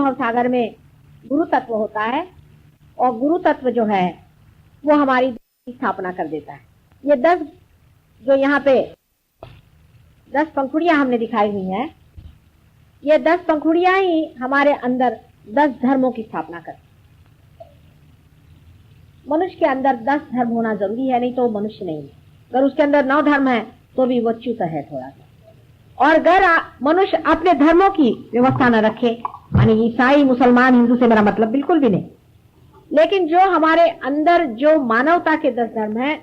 भवसागर में गुरु तत्व होता है, और गुरु तत्व जो है वो हमारी स्थापना कर देता है। ये 10 जो यहाँ पे 10 पंखुड़ियां हमने दिखाई हुई हैं, ये 10 पंखुड़ियां ही हमारे अंदर 10 धर्मों की स्थापना करती। मनुष्य के अंदर 10 धर्म होना जरूरी है, नहीं तो वो मनुष्य नहीं है। अगर उसके अंदर 9 धर्म है तो भी वो च्युत है थोड़ा सा। और अगर मनुष्य अपने धर्मों की व्यवस्था न रखे, यानी ईसाई, मुसलमान, हिंदू से मेरा मतलब बिल्कुल भी नहीं, लेकिन जो हमारे अंदर जो मानवता के 10 धर्म है,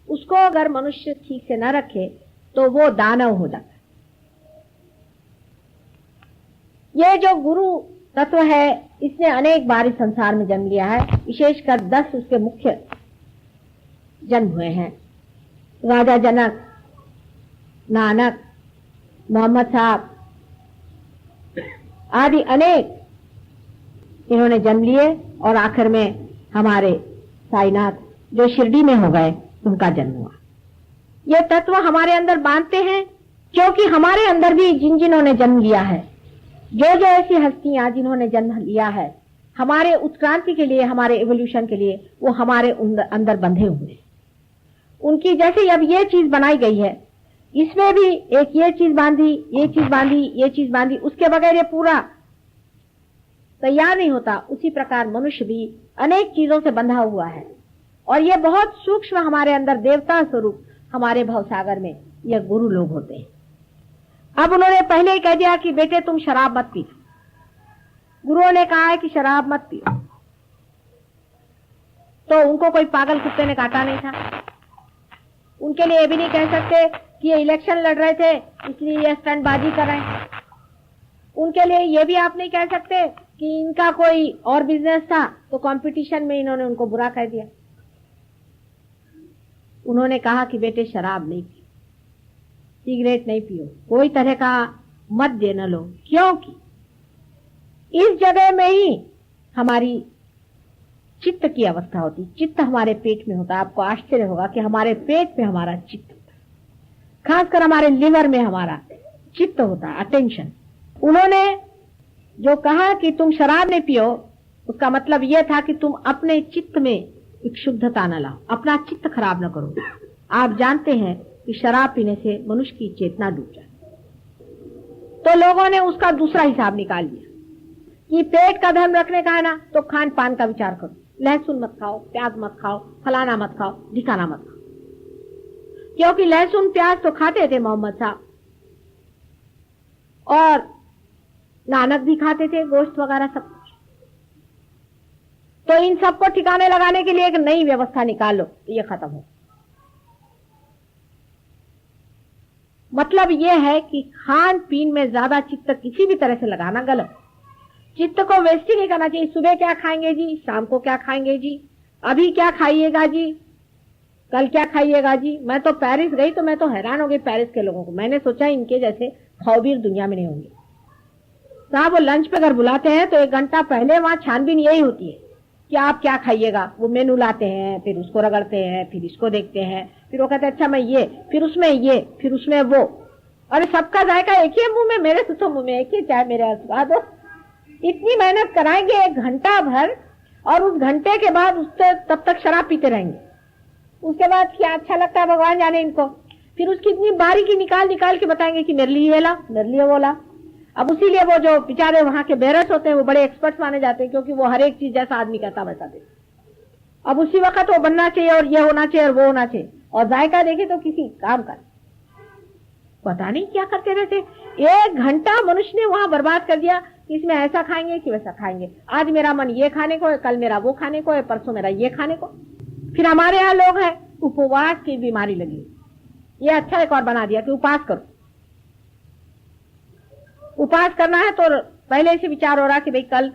उसको अगर मनुष्य ठीक से न रखे तो वो दानव हो जाता है। ये जो गुरु तत्व है, इसने अनेक बार इस संसार में जन्म लिया है। विशेषकर 10 उसके मुख्य जन्म हुए हैं। राजा जनक, नानक, मोहम्मद साहब आदि अनेक इन्होंने जन्म लिए, और आखिर में हमारे साईनाथ जो शिरडी में हो गए, उनका जन्म हुआ। ये तत्व हमारे अंदर बांधते हैं, क्योंकि हमारे अंदर भी जिन जिन्होंने जन्म लिया है, जो ऐसी हस्तियां जिन्होंने जन्म लिया है हमारे उत्क्रांति के लिए, हमारे एवोल्यूशन के लिए, वो हमारे अंदर बंधे हुए हैं। उनकी जैसे अब ये चीज बनाई गई है, इसमें भी एक ये चीज बांधी, ये चीज बांधी, ये चीज बांधी, उसके बगैर ये पूरा तैयार नहीं होता। उसी प्रकार मनुष्य भी अनेक चीजों से बंधा हुआ है, और ये बहुत सूक्ष्म हमारे अंदर देवता स्वरूप हमारे भवसागर में ये गुरु लोग होते हैं। अब उन्होंने पहले ही कह दिया कि बेटे तुम शराब मत पी। गुरुओं ने कहा है कि शराब मत पियो, तो उनको कोई पागल कुत्ते ने काटा नहीं था। उनके लिए ये भी नहीं कह सकते कि ये इलेक्शन लड़ रहे थे इसलिए ये स्टंटबाजी कर रहे हैं। उनके लिए ये भी आप नहीं कह सकते कि इनका कोई और बिजनेस था तो कंपटीशन में इन्होंने उनको बुरा कह दिया। उन्होंने कहा कि बेटे शराब नहीं पियो, सिगरेट नहीं पियो, कोई तरह का मद्य न लो, क्योंकि इस जगह में ही हमारी चित्त की अवस्था होती। चित्त हमारे पेट में होता है। आपको आश्चर्य होगा कि हमारे पेट में हमारा चित्त होता है, खासकर हमारे लिवर में हमारा चित्त होता है, अटेंशन। उन्होंने जो कहा कि तुम शराब नहीं पियो, उसका मतलब यह था कि तुम अपने चित्त में एक शुद्धता न लाओ, अपना चित्त खराब न करो। आप जानते हैं कि शराब पीने से मनुष्य की चेतना डूब जाती, तो लोगों ने उसका दूसरा हिसाब निकाल लिया कि पेट का धर्म रखने का है ना, तो खान पान का विचार करो, लहसुन मत खाओ, प्याज मत खाओ, फलाना मत खाओ, ढिकाना मत खाओ। क्योंकि लहसुन प्याज तो खाते थे मोहम्मद साहब, और नानक भी खाते थे, गोश्त वगैरह सब कुछ। तो इन सबको ठिकाने लगाने के लिए एक नई व्यवस्था निकाल लो, ये खत्म हो। मतलब यह है कि खान पीन में ज्यादा चित्त किसी भी तरह से लगाना गलत। चित्त को वेस्ट ही नहीं करना चाहिए। सुबह क्या खाएंगे जी, शाम को क्या खाएंगे जी, अभी क्या खाइएगा जी, कल क्या खाइएगा जी। मैं तो पेरिस गई तो मैं तो हैरान हो गई पेरिस के लोगों को। मैंने सोचा इनके जैसे खौबीर दुनिया में नहीं होंगे साहब। वो लंच पे अगर बुलाते हैं तो 1 घंटा पहले वहां छानबीन यही होती है कि आप क्या खाइएगा। वो मेनू लाते हैं, फिर उसको रगड़ते हैं, फिर इसको देखते हैं, फिर वो कहते हैं अच्छा मैं ये, फिर उसमें ये, फिर उसमें वो। अरे सबका जायका एक ही मुंह में, मेरे तो मुंह में एक ही, चाहे मेरे स्वाद हो। इतनी मेहनत कराएंगे 1 घंटा भर, और उस घंटे के बाद उससे तब तक शराब पीते रहेंगे। उसके बाद क्या अच्छा लगता है भगवान जाने इनको। फिर उसकी इतनी बारीकी निकाल निकाल के बताएंगे कि मेरे लिए ये ला, मेरे लिए वो ला। अब उसी लिए वो जो बेचारे वहां के बेरस होते हैं वो बड़े एक्सपर्ट्स माने जाते हैं, क्योंकि वो हर एक चीज जैसा आदमी कहता वैसा दे। अब उसी वक्त वो बनना चाहिए, और ये होना चाहिए, और वो होना चाहिए, और जायका देखे तो किसी काम का पता नहीं क्या करते रहते। 1 घंटा मनुष्य ने वहां बर्बाद कर दिया। इसमें ऐसा खाएंगे कि वैसा खाएंगे, आज मेरा मन ये खाने को है, कल मेरा वो खाने को है, परसों मेरा ये खाने को। फिर हमारे यहाँ लोग हैं उपवास की बीमारी लगी, ये अच्छा एक और बना दिया कि उपास करो। उपास करना है तो पहले से विचार हो रहा कि भाई कल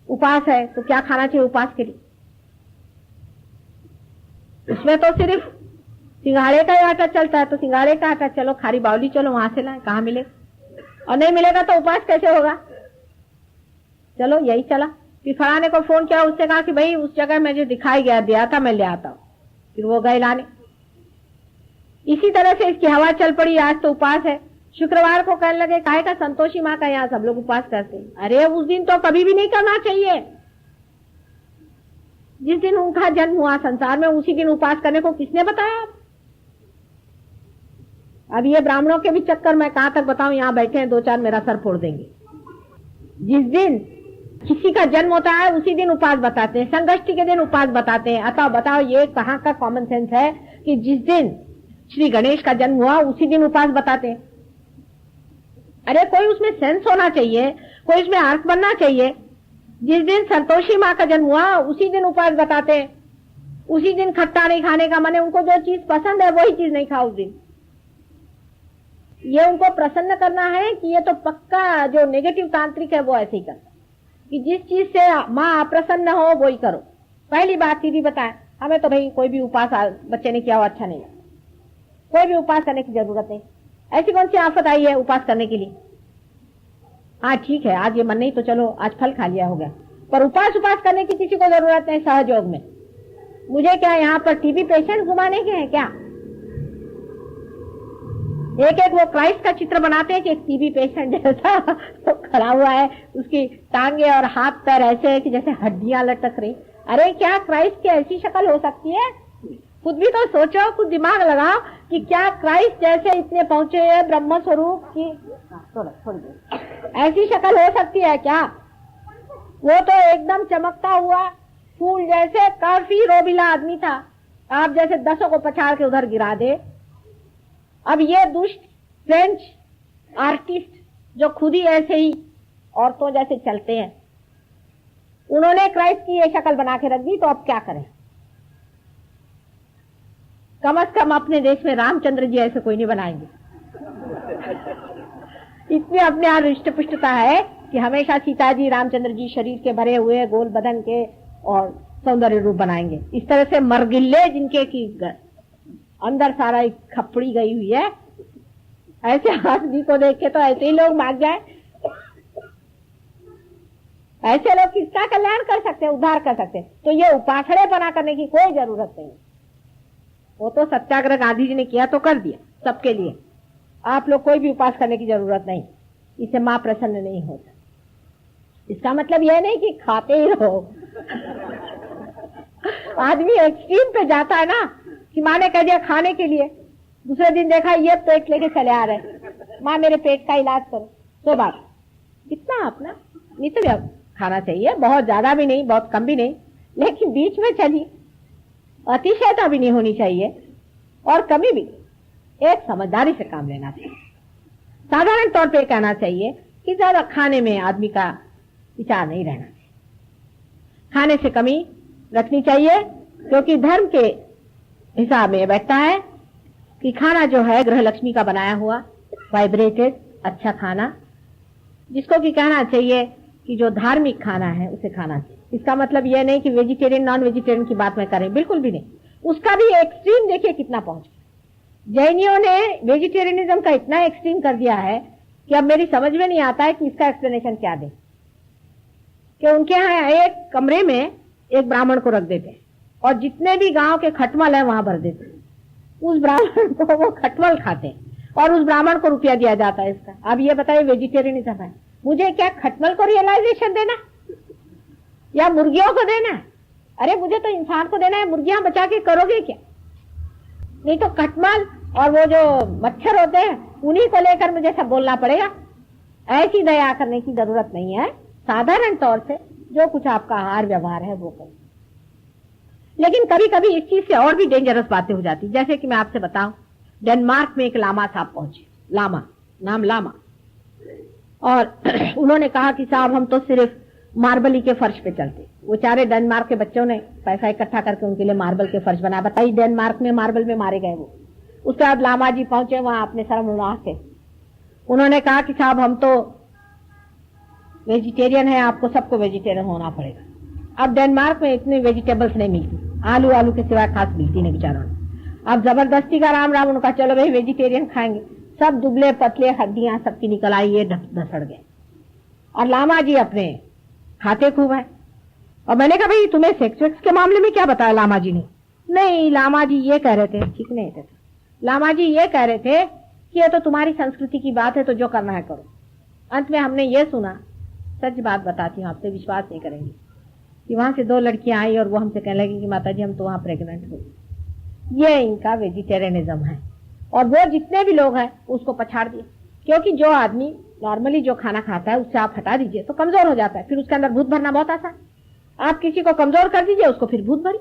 उपास है तो क्या खाना चाहिए उपास के लिए। इसमें तो सिर्फ सिंघाड़े का आटा चलता है, तो सिंघाड़े का आटा चलो, खारी बावली चलो वहां से लाए, कहाँ मिले, और नहीं मिलेगा तो उपास कैसे होगा। चलो यही चला। फिर फलाने को फोन किया, उससे कहा कि भाई उस जगह में जो दिखाई गया दिया था मैं ले आता हूं। फिर वो गए लाने। इसी तरह से इसकी हवा चल पड़ी। आज तो उपास है, शुक्रवार को कहने लगे काहे का संतोषी माँ का यहाँ सब लोग उपवास करते हैं। अरे उस दिन तो कभी भी नहीं करना चाहिए। जिस दिन उनका जन्म हुआ संसार में उसी दिन उपवास करने को किसने बताया? अब ये ब्राह्मणों के भी चक्कर मैं कहां तक बताऊं, यहाँ बैठे हैं दो चार मेरा सर फोड़ देंगे। जिस दिन किसी का जन्म होता है उसी दिन उपवास बताते हैं, संगष्टी के दिन उपवास बताते हैं। अतः बताओ ये कहाँ का कॉमन सेंस है कि जिस दिन श्री गणेश का जन्म हुआ उसी दिन उपवास बताते हैं? अरे कोई उसमें सेंस होना चाहिए, कोई उसमें अर्थ बनना चाहिए। जिस दिन संतोषी माँ का जन्म हुआ उसी दिन उपवास बताते हैं, उसी दिन खट्टा नहीं खाने का, माने उनको जो चीज पसंद है वही चीज नहीं खाओ उस दिन। ये उनको प्रसन्न करना है कि ये तो पक्का जो नेगेटिव तांत्रिक है वो ऐसे ही करता कि जिस चीज से माँ अप्रसन्न हो वो ही करो। पहली बात दीदी बताए, हमें तो भाई कोई भी उपवास बच्चे ने किया हो अच्छा नहीं, कोई भी उपवास करने की जरूरत नहीं। ऐसी कौन सी आफत आई है उपवास करने के लिए? हाँ ठीक है आज ये मन नहीं तो चलो आज फल खा लिया हो गया, पर उपवास करने की किसी को जरूरत नहीं सहयोग में। मुझे क्या यहाँ पर टीबी पेशेंट घुमाने के हैं क्या? एक एक वो क्राइस्ट का चित्र बनाते हैं कि एक टीबी पेशेंट जैसा तो खड़ा हुआ है, उसकी टांगे और हाथ पैर ऐसे है कि जैसे हड्डियां लटक रही। अरे क्या क्राइस्ट की ऐसी शक्ल हो सकती है? खुद भी तो सोचो, खुद दिमाग लगाओ कि क्या क्राइस्ट जैसे इतने पहुंचे हैं ब्रह्म स्वरूप की ऐसी शक्ल हो सकती है क्या? वो तो एकदम चमकता हुआ फूल जैसे काफी रोबीला आदमी था, आप जैसे 10 को पछाड़ के उधर गिरा दे। अब ये दुष्ट फ्रेंच आर्टिस्ट जो खुद ही ऐसे ही औरतों जैसे चलते हैं, उन्होंने क्राइस्ट की ये शक्ल बना के रख दी, तो अब क्या करें? कम से कम अपने देश में रामचंद्र जी ऐसे कोई नहीं बनाएंगे। इतनी अपने यहाँ हृष्ट पुष्टता है कि हमेशा सीता जी रामचंद्र जी शरीर के भरे हुए गोल बदन के और सौंदर्य रूप बनाएंगे। इस तरह से मरगिल्ले जिनके की अंदर सारा एक खपड़ी गई हुई है, ऐसे आदमी को देख के तो ऐसे ही लोग भाग जाए। ऐसे लोग किसका कल्याण कर सकते हैं, उद्धार कर सकते हैं? तो ये उपासड़े बना करने की कोई जरूरत नहीं। वो तो सत्याग्रह गांधी जी ने किया तो कर दिया सबके लिए। आप लोग कोई भी उपास करने की जरूरत नहीं, इससे मां प्रसन्न नहीं होता। इसका मतलब यह नहीं कि खाते ही रहो। आदमी एक्सट्रीम पे जाता है ना कि माँ ने कह दिया खाने के लिए, दूसरे दिन देखा ये पेट लेके चले आ रहे, माँ मेरे पेट का इलाज करो। तो बात कितना अपना नहीं तो खाना चाहिए, बहुत ज्यादा भी नहीं बहुत कम भी नहीं, लेकिन बीच में चलिए। अतिशयता भी नहीं होनी चाहिए और कमी भी। एक समझदारी से काम लेना चाहिए। साधारण तौर पे कहना चाहिए कि ज्यादा खाने में आदमी का विचार नहीं रहना चाहिए, खाने से कमी रखनी चाहिए, क्योंकि धर्म के हिसाब में बैठता है कि खाना जो है गृह लक्ष्मी का बनाया हुआ वाइब्रेटेड अच्छा खाना, जिसको कि कहना चाहिए कि जो धार्मिक खाना है उसे खाना चाहिए। इसका मतलब यह नहीं कि वेजिटेरियन नॉन वेजिटेरियन की बात मैं करें, बिल्कुल भी नहीं। उसका भी एक्सट्रीम देखिए कितना पहुंच गया। जैनियों ने वेजिटेरियनिज्म का इतना एक्सट्रीम कर दिया है कि अब मेरी समझ में नहीं आता है कि इसका एक्सप्लेनेशन क्या दे। कि उनके यहाँ एक कमरे में एक ब्राह्मण को रख देते और जितने भी गांव के खटमल है वहां भर देते, उस ब्राह्मण को वो खटमल खाते और उस ब्राह्मण को रुपया दिया जाता है इसका। अब ये बताइए वेजिटेरियनिज्म है? मुझे क्या खटमल को रियलाइजेशन देना या मुर्गियों को देना? अरे मुझे तो इंसान को देना है, मुर्गियां बचा के करोगे क्या? नहीं तो खटमल और वो जो मच्छर होते हैं उन्हीं को लेकर मुझे सब बोलना पड़ेगा। ऐसी दया करने की जरूरत नहीं है। साधारण तौर से जो कुछ आपका आहार व्यवहार है वो करो। लेकिन कभी कभी इस चीज से और भी डेंजरस बातें हो जाती, जैसे कि मैं आपसे बताऊं, डेनमार्क में एक लामा साहब पहुंचे, लामा नाम लामा, और उन्होंने कहा कि साहब हम तो सिर्फ मार्बल ही के फर्श पे चलते। वो चारे डेनमार्क के बच्चों ने पैसा इकट्ठा करके उनके लिए मार्बल के फर्श बनाया। बताइए डेनमार्क में मार्बल में मारे गए वो। उसके बाद लामा जी पहुंचे वहां अपने शर्म उड़ा के, उन्होंने कहा कि साहब हम तो वेजिटेरियन है, आपको सबको वेजिटेरियन होना पड़ेगा। अब डेनमार्क में इतनी वेजिटेबल्स नहीं मिलती, आलू के सिवा खास मिलती नहीं बेचारों। अब जबरदस्ती का राम राम उनका, चलो भाई वेजिटेरियन खाएंगे। सब दुबले पतले हड्डियां सबकी निकल आई, ये धसड़ गए। और लामा जी अपने खाते खूब है। और मैंने कहा भाई तुम्हें सेक्स वेक्स के मामले में क्या बताया लामा जी ने? नहीं लामा जी ये कह रहे थे, ठीक नहीं थे, लामा जी ये कह रहे थे कि ये तो तुम्हारी संस्कृति की बात है, तो जो करना है करो। अंत में हमने ये सुना, सच बात बताती हूँ आपसे, विश्वास नहीं करेंगे, कि वहां से 2 लड़कियां आई और वो हमसे कहने लगी कि माता जी हम तो वहां प्रेग्नेंट हुई। ये इनका वेजिटेरियनिज्म है। और वो जितने भी लोग हैं उसको पछाड़ दिए, क्योंकि जो आदमी नॉर्मली जो खाना खाता है उससे आप हटा दीजिए तो कमजोर हो जाता है, फिर उसके अंदर भूत भरना बहुत आसान। आप किसी को कमजोर कर दीजिए, उसको फिर भूत भरी।